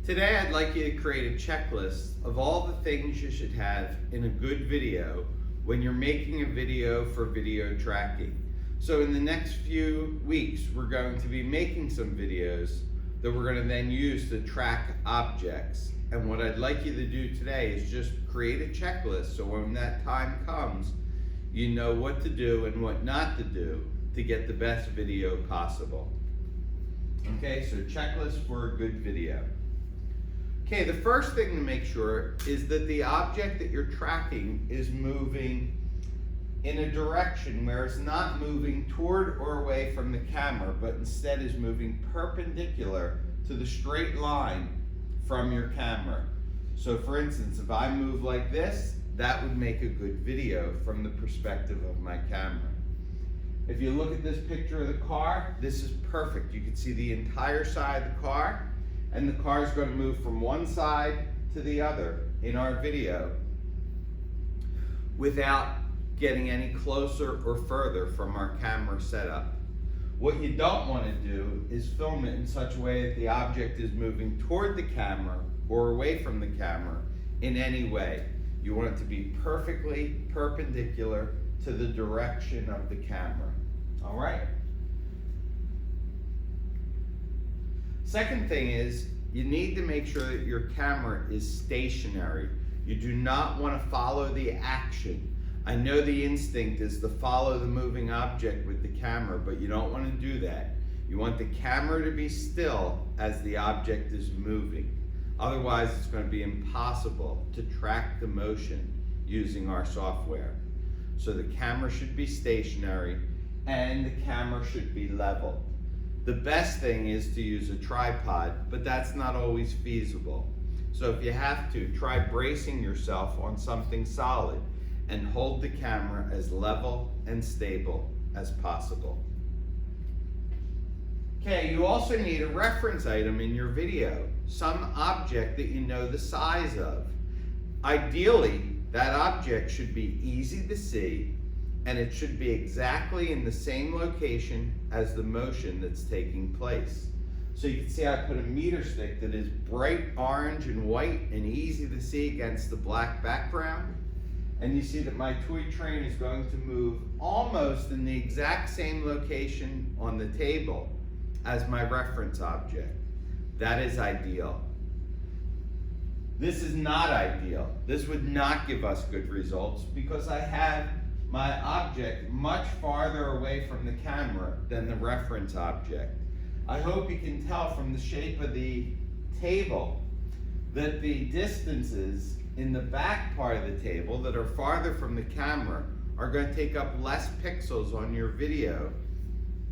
Today I'd like you to create a checklist of all the things you should have in a good video when you're making a video for video tracking. So in the next few weeks we're going to be making some videos that we're going to then use to track objects. And what I'd like you to do today is just create a checklist so when that time comes you know what to do and what not to do to get the best video possible. Okay, so checklist for a good video. Okay, the first thing to make sure is that the object that you're tracking is moving in a direction where it's not moving toward or away from the camera, but instead is moving perpendicular to the straight line from your camera. So for instance, if I move like this, that would make a good video from the perspective of my camera. If you look at this picture of the car, this is perfect. You can see the entire side of the car, and the car is going to move from one side to the other in our video without getting any closer or further from our camera setup. What you don't want to do is film it in such a way that the object is moving toward the camera or away from the camera in any way. You want it to be perfectly perpendicular to the direction of the camera. All right? Second thing is, you need to make sure that your camera is stationary. You do not want to follow the action. I know the instinct is to follow the moving object with the camera, but you don't want to do that. You want the camera to be still as the object is moving. Otherwise, it's going to be impossible to track the motion using our software. So the camera should be stationary and the camera should be level. The best thing is to use a tripod, but that's not always feasible. So if you have to, try bracing yourself on something solid and hold the camera as level and stable as possible. Okay, you also need a reference item in your video, some object that you know the size of. Ideally, that object should be easy to see and it should be exactly in the same location as the motion that's taking place. So you can see I put a meter stick that is bright orange and white and easy to see against the black background. And you see that my toy train is going to move almost in the exact same location on the table as my reference object. That is ideal. This is not ideal. This would not give us good results because I have my object much farther away from the camera than the reference object. I hope you can tell from the shape of the table that the distances in the back part of the table that are farther from the camera are going to take up less pixels on your video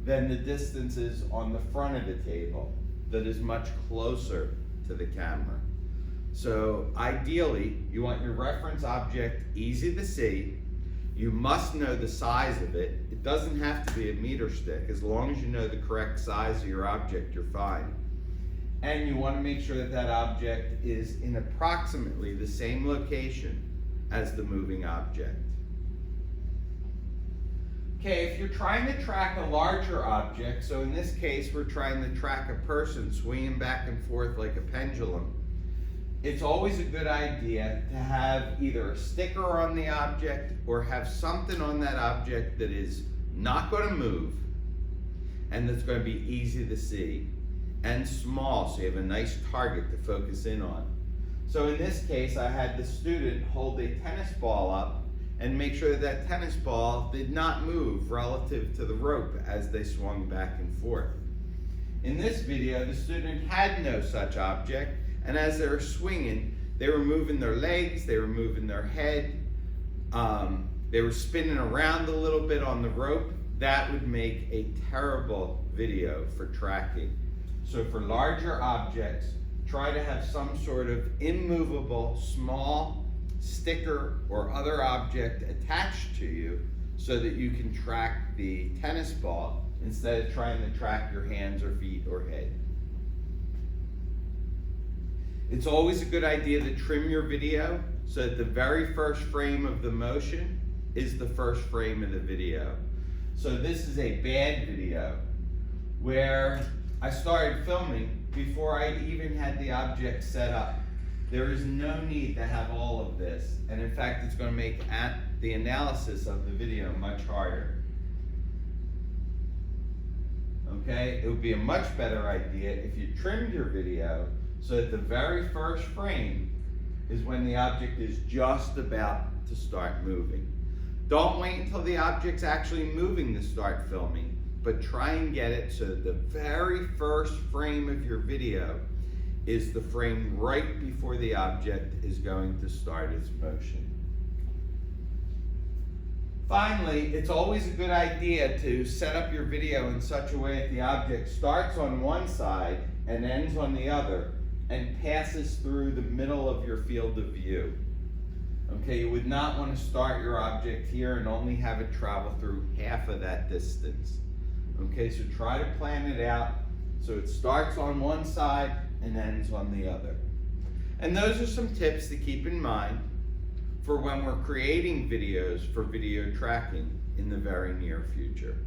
than the distances on the front of the table that is much closer to the camera. So ideally, you want your reference object easy to see. You must know the size of it. It doesn't have to be a meter stick. As long as you know the correct size of your object, you're fine. And you want to make sure that that object is in approximately the same location as the moving object. Okay, if you're trying to track a larger object, so in this case we're trying to track a person swinging back and forth like a pendulum, it's always a good idea to have either a sticker on the object or have something on that object that is not going to move and that's going to be easy to see and small, so you have a nice target to focus in on. So in this case, I had the student hold a tennis ball up and make sure that that tennis ball did not move relative to the rope as they swung back and forth. In this video, the student had no such object, and as they were swinging, they were moving their legs, they were moving their head, they were spinning around a little bit on the rope. That would make a terrible video for tracking. So for larger objects, try to have some sort of immovable, small sticker or other object attached to you so that you can track the tennis ball instead of trying to track your hands or feet or head. It's always a good idea to trim your video so that the very first frame of the motion is the first frame of the video. So this is a bad video where I started filming before I even had the object set up. There is no need to have all of this, and in fact it's going to make the analysis of the video much harder. Okay, it would be a much better idea if you trimmed your video so that the very first frame is when the object is just about to start moving. Don't wait until the object's actually moving to start filming, but try and get it so that the very first frame of your video is the frame right before the object is going to start its motion. Finally, it's always a good idea to set up your video in such a way that the object starts on one side and ends on the other and passes through the middle of your field of view. Okay, you would not want to start your object here and only have it travel through half of that distance. Okay, so try to plan it out so it starts on one side and ends on the other. And those are some tips to keep in mind for when we're creating videos for video tracking in the very near future.